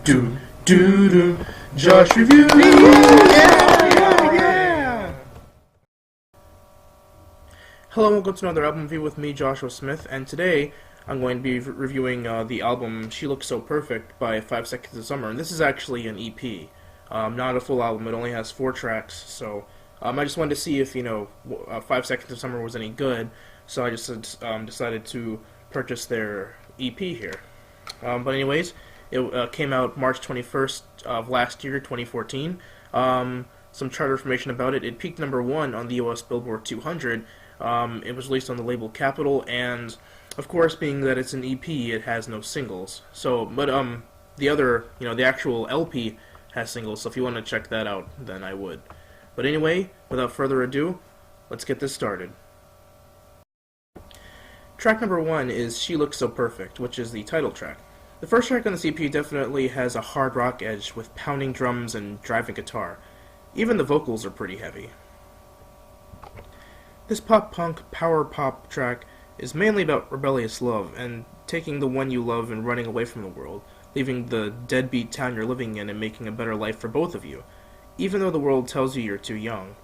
do do do. Josh review. Yeah. Hello, and welcome to another album review with me, Joshua Smith, and today I'm going to be reviewing the album "She Looks So Perfect" by 5 Seconds of Summer, and this is actually an EP, not a full album. It only has 4 tracks, so I just wanted to see if 5 Seconds of Summer was any good. So I just decided to purchase their EP here. But anyways, it came out March 21st of last year, 2014. Some chart information about it. It peaked #1 on the US Billboard 200. It was released on the label Capitol, and of course, being that it's an EP, it has no singles. So, but the other, the actual LP has singles. So if you want to check that out, then I would. But anyway, without further ado, let's get this started. Track #1 is "She Looks So Perfect," which is the title track. The first track on the EP definitely has a hard rock edge with pounding drums and driving guitar. Even the vocals are pretty heavy. This pop-punk, power-pop track is mainly about rebellious love and taking the one you love and running away from the world, leaving the deadbeat town you're living in and making a better life for both of you, even though the world tells you you're too young.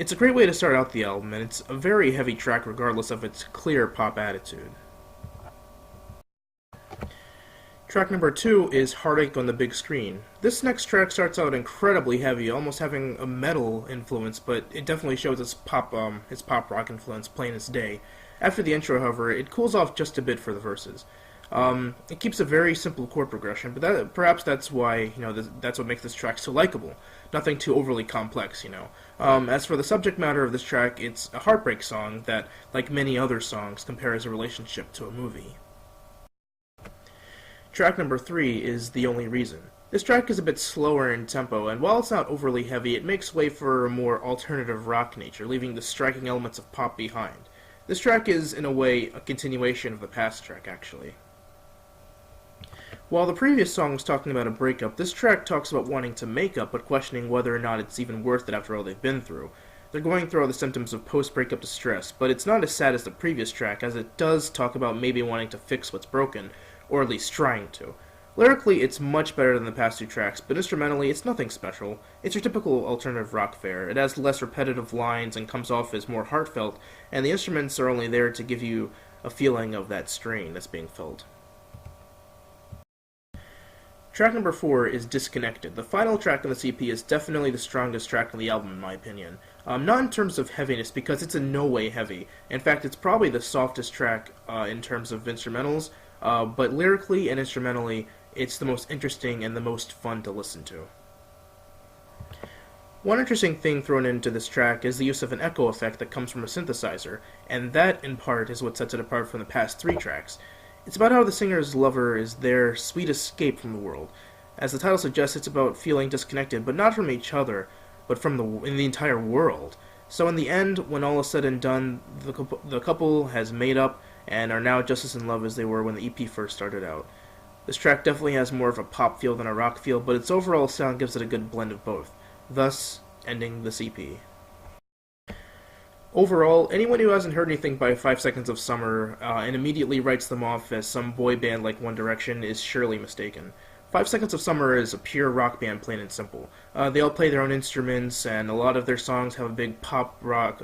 It's a great way to start out the album, and it's a very heavy track regardless of its clear pop attitude. Track #2 is "Heartache on the Big Screen." This next track starts out incredibly heavy, almost having a metal influence, but it definitely shows its pop rock influence plain as day. After the intro, however, it cools off just a bit for the verses. It keeps a very simple chord progression, but perhaps that's why, that's what makes this track so likable. Nothing too overly complex, As for the subject matter of this track, it's a heartbreak song that, like many other songs, compares a relationship to a movie. Track #3 is "The Only Reason." This track is a bit slower in tempo, and while it's not overly heavy, it makes way for a more alternative rock nature, leaving the striking elements of pop behind. This track is, in a way, a continuation of the past track, actually. While the previous song was talking about a breakup, this track talks about wanting to make up, but questioning whether or not it's even worth it after all they've been through. They're going through all the symptoms of post-breakup distress, but it's not as sad as the previous track, as it does talk about maybe wanting to fix what's broken, or at least trying to. Lyrically, it's much better than the past 2 tracks, but instrumentally, it's nothing special. It's your typical alternative rock fare. It has less repetitive lines and comes off as more heartfelt, and the instruments are only there to give you a feeling of that strain that's being felt. Track #4 is "Disconnected." The final track on the EP is definitely the strongest track on the album, in my opinion. Not in terms of heaviness, because it's in no way heavy. In fact, it's probably the softest track in terms of instrumentals, but lyrically and instrumentally, it's the most interesting and the most fun to listen to. One interesting thing thrown into this track is the use of an echo effect that comes from a synthesizer, and that, in part, is what sets it apart from the past 3 tracks. It's about how the singer's lover is their sweet escape from the world. As the title suggests, it's about feeling disconnected, but not from each other, but from the entire world. So in the end, when all is said and done, the couple has made up and are now just as in love as they were when the EP first started out. This track definitely has more of a pop feel than a rock feel, but its overall sound gives it a good blend of both, thus ending this EP. Overall, anyone who hasn't heard anything by 5 Seconds of Summer and immediately writes them off as some boy band like One Direction is surely mistaken. 5 Seconds of Summer is a pure rock band, plain and simple. They all play their own instruments, and a lot of their songs have a big pop rock,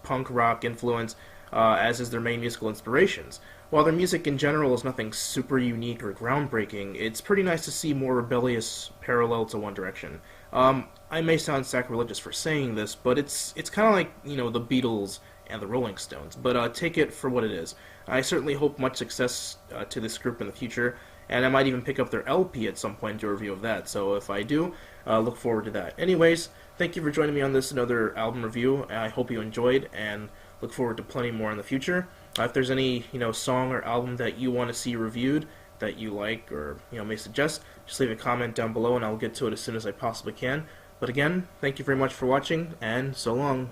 punk rock influence, as is their main musical inspirations. While their music in general is nothing super unique or groundbreaking, it's pretty nice to see more rebellious parallel to One Direction. I may sound sacrilegious for saying this, but it's kind of like, the Beatles and the Rolling Stones, but take it for what it is. I certainly hope much success to this group in the future, and I might even pick up their LP at some point and do a review of that, so if I do, look forward to that. Anyways, thank you for joining me on this another album review. I hope you enjoyed, and look forward to plenty more in the future. If there's any, song or album that you want to see reviewed that you like or, may suggest, just leave a comment down below and I'll get to it as soon as I possibly can. But again, thank you very much for watching, and so long.